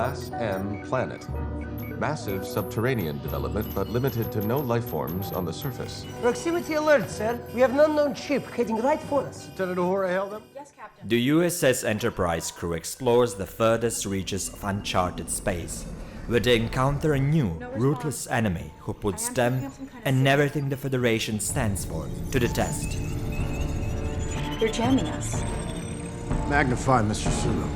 Class M planet. Massive subterranean development, but limited to no life forms on the surface. Proximity alert, sir. We have an unknown ship heading right for us. Lieutenant Uhura, hail them. Yes, Captain. The USS Enterprise crew explores the furthest reaches of uncharted space, where they encounter a new, ruthless enemy who puts them and everything the Federation stands for to the test. You're jamming us. Magnify, Mr. Sulu.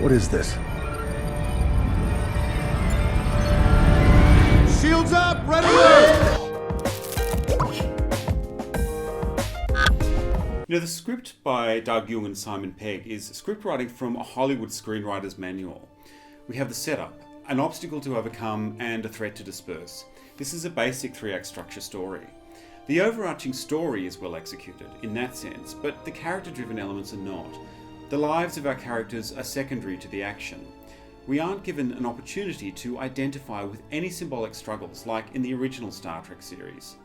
What is this? Shields up! Ready! You know, the script by Doug Jung and Simon Pegg is script writing from a Hollywood screenwriter's manual. We have the setup, an obstacle to overcome, and a threat to disperse. This is a basic three-act structure story. The overarching story is well executed in that sense, but the character-driven elements are not. The lives of our characters are secondary to the action. We aren't given an opportunity to identify with any symbolic struggles like in the original Star Trek series.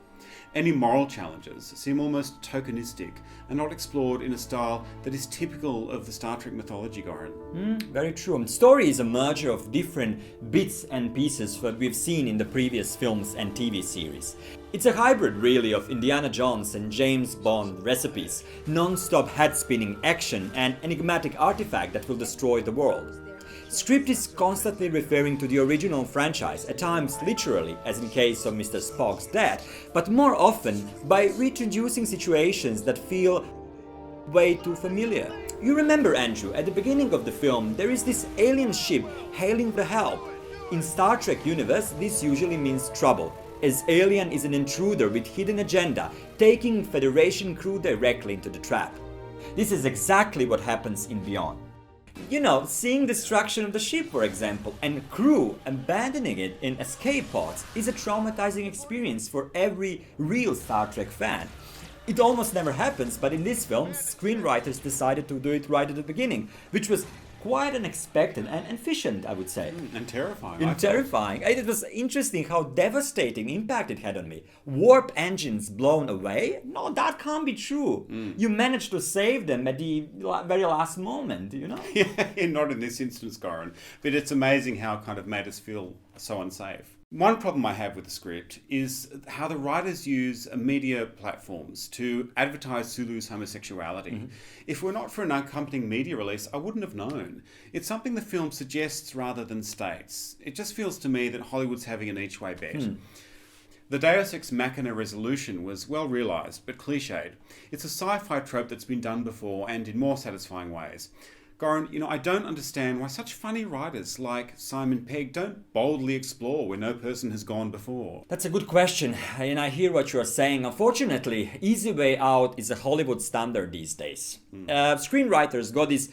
Any moral challenges seem almost tokenistic and not explored in a style that is typical of the Star Trek mythology, Goran. Very true. Story is a merger of different bits and pieces that we've seen in the previous films and TV series. It's a hybrid, really, of Indiana Jones and James Bond recipes, non-stop head-spinning action, and enigmatic artifact that will destroy the world. Script is constantly referring to the original franchise, at times literally, as in case of Mr. Spock's death, but more often by reintroducing situations that feel way too familiar. You remember, Andrew, at the beginning of the film, there is this alien ship hailing for help. In Star Trek universe, this usually means trouble, as alien is an intruder with hidden agenda, taking Federation crew directly into the trap. This is exactly what happens in Beyond. You know, seeing destruction of the ship, for example, and crew abandoning it in escape pods is a traumatizing experience for every real Star Trek fan. It almost never happens, but in this film, screenwriters decided to do it right at the beginning, which was quite unexpected and efficient, I would say. And terrifying. It was interesting how devastating impact it had on me. Warp engines blown away? No, that can't be true. You managed to save them at the very last moment, you know? Yeah, not in this instance, Goran. But it's amazing how it kind of made us feel so unsafe. One problem I have with the script is how the writers use media platforms to advertise Sulu's homosexuality. If we're not for an accompanying media release, I wouldn't have known. It's something the film suggests rather than states. It just feels to me that Hollywood's having an each-way bet. The Deus Ex Machina resolution was well realised, but cliched. It's a sci-fi trope that's been done before and in more satisfying ways. Goran, you know, I don't understand why such funny writers like Simon Pegg don't boldly explore where no person has gone before. That's a good question, and I hear what you're saying. Unfortunately, easy way out is a Hollywood standard these days. Screenwriters got this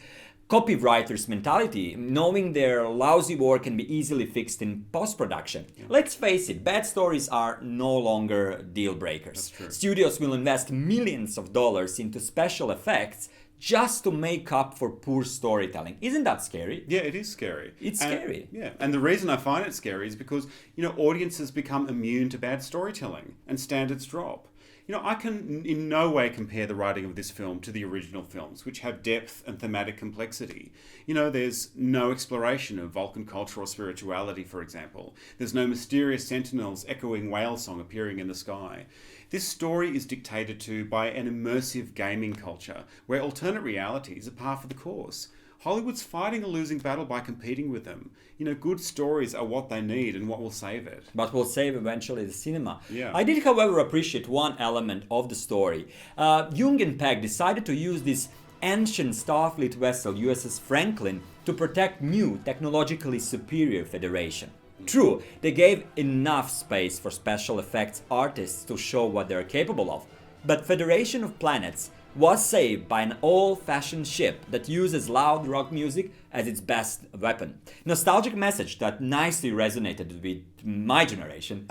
copywriter's mentality, knowing their lousy work can be easily fixed in post-production. Let's face it, bad stories are no longer deal breakers. Studios will invest millions of dollars into special effects just to make up for poor storytelling. Isn't that scary? Yeah, it is scary. It's scary. Yeah, and the reason I find it scary is because, you know, audiences become immune to bad storytelling and standards drop. You know, I can in no way compare the writing of this film to the original films, which have depth and thematic complexity. You know, there's no exploration of Vulcan culture or spirituality, for example. There's no mysterious sentinels echoing whale song appearing in the sky. This story is dictated to by an immersive gaming culture, where alternate realities are par for the course. Hollywood's fighting a losing battle by competing with them. You know, good stories are what they need and what will save it. But will save eventually the cinema. Yeah. I did, however, appreciate one element of the story. Jung and Pegg decided to use this ancient Starfleet vessel, USS Franklin, to protect new, technologically superior Federation. True, they gave enough space for special effects artists to show what they're capable of, but Federation of Planets was saved by an old-fashioned ship that uses loud rock music as its best weapon. Nostalgic message that nicely resonated with my generation.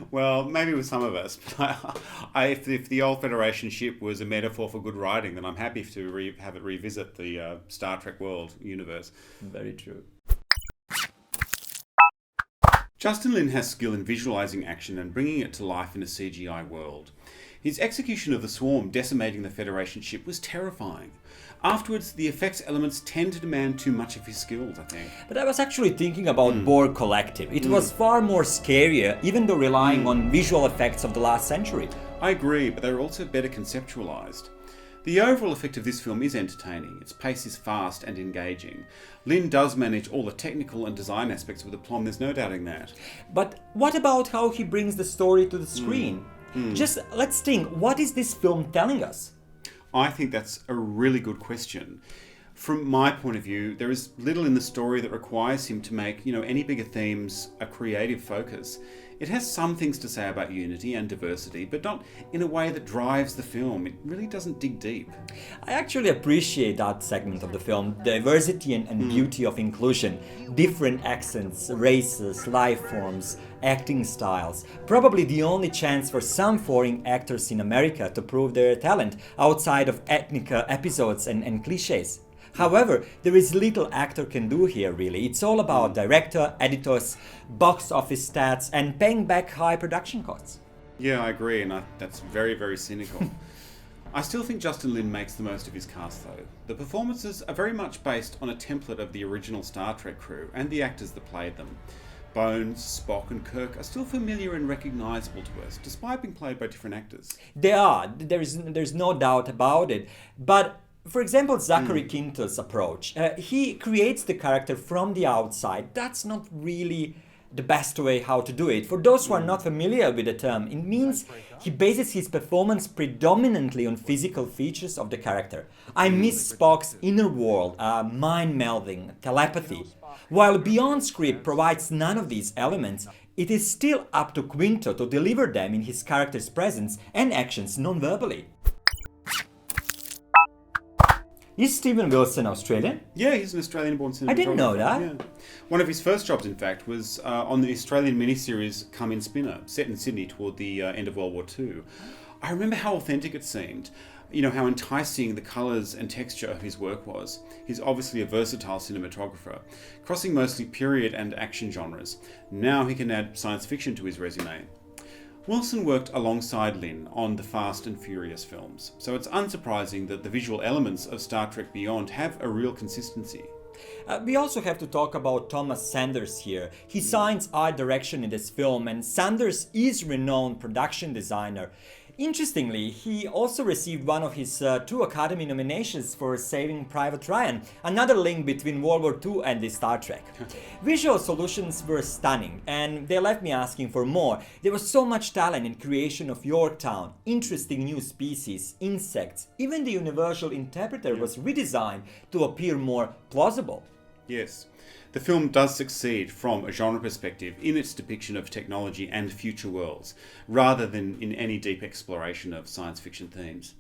Well, maybe with some of us. But if the old Federation ship was a metaphor for good writing, then I'm happy to have it revisit the Star Trek world universe. Very true. Justin Lin has skill in visualizing action and bringing it to life in a CGI world. His execution of the swarm decimating the Federation ship was terrifying. Afterwards, the effects elements tend to demand too much of his skills, I think. But I was actually thinking about Borg Collective. It was far more scarier, even though relying on visual effects of the last century. I agree, but they're also better conceptualised. The overall effect of this film is entertaining. Its pace is fast and engaging. Lin does manage all the technical and design aspects of the plot, there's no doubting that. But what about how he brings the story to the screen? Just let's think, what is this film telling us? I think that's a really good question. From my point of view, there is little in the story that requires him to make, any bigger themes a creative focus. It has some things to say about unity and diversity, but not in a way that drives the film. It really doesn't dig deep. I actually appreciate that segment of the film, diversity and beauty of inclusion, different accents, races, life forms, acting styles. Probably the only chance for some foreign actors in America to prove their talent outside of ethnic episodes and cliches. However, there is little actor can do here really. It's all about director, editors, box office stats and paying back high production costs. Yeah, I agree, and that's very, very cynical. I still think Justin Lin makes the most of his cast though. The performances are very much based on a template of the original Star Trek crew and the actors that played them. Bones, Spock and Kirk are still familiar and recognisable to us, despite being played by different actors. They are, there's no doubt about it. But for example, Zachary Quinto's approach, he creates the character from the outside. That's not really the best way how to do it. For those who are not familiar with the term, it means he bases his performance predominantly on physical features of the character. I miss Spock's inner world, mind melding, telepathy. While Beyond Script provides none of these elements, it is still up to Quinto to deliver them in his character's presence and actions non-verbally. Is Steven Wilson Australian? Yeah, he's an Australian-born cinematographer. I didn't know that. Yeah. One of his first jobs, in fact, was on the Australian miniseries Come In Spinner, set in Sydney toward the end of World War II. I remember how authentic it seemed. How enticing the colours and texture of his work was. He's obviously a versatile cinematographer, crossing mostly period and action genres. Now he can add science fiction to his resume. Wilson worked alongside Lin on the Fast and Furious films, so it's unsurprising that the visual elements of Star Trek Beyond have a real consistency. We also have to talk about Thomas Sanders here. He signs art direction in this film, and Sanders is renowned production designer. Interestingly, he also received one of his 2 Academy nominations for Saving Private Ryan, another link between World War II and the Star Trek. Visual solutions were stunning, and they left me asking for more. There was so much talent in creation of Yorktown, interesting new species, insects, even the Universal Interpreter was redesigned to appear more plausible. Yes. The film does succeed from a genre perspective in its depiction of technology and future worlds, rather than in any deep exploration of science fiction themes.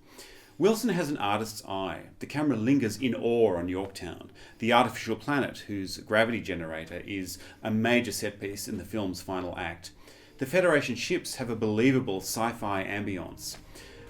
Wilson has an artist's eye. The camera lingers in awe on Yorktown, the artificial planet whose gravity generator is a major set piece in the film's final act. The Federation ships have a believable sci-fi ambience.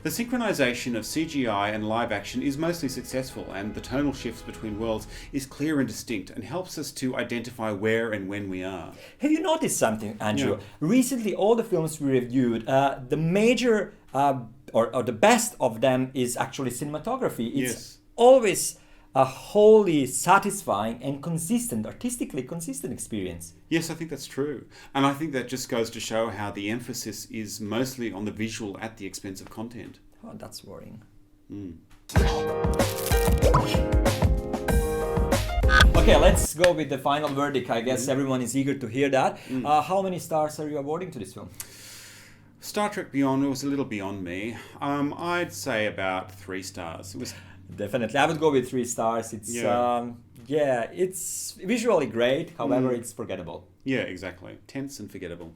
The synchronization of CGI and live action is mostly successful, and the tonal shifts between worlds is clear and distinct and helps us to identify where and when we are. Have you noticed something, Andrew? Yeah. Recently, all the films we reviewed, the major or the best of them is actually cinematography. It's always a wholly satisfying and consistent, artistically consistent experience. Yes, I think that's true. And I think that just goes to show how the emphasis is mostly on the visual at the expense of content. Oh, that's worrying. Okay, let's go with the final verdict. I guess everyone is eager to hear that. How many stars are you awarding to this film? Star Trek Beyond was a little beyond me. I'd say about 3 stars. It was Definitely, I would go with 3 stars. It's it's visually great. However, it's forgettable. Yeah, exactly. Tense and forgettable.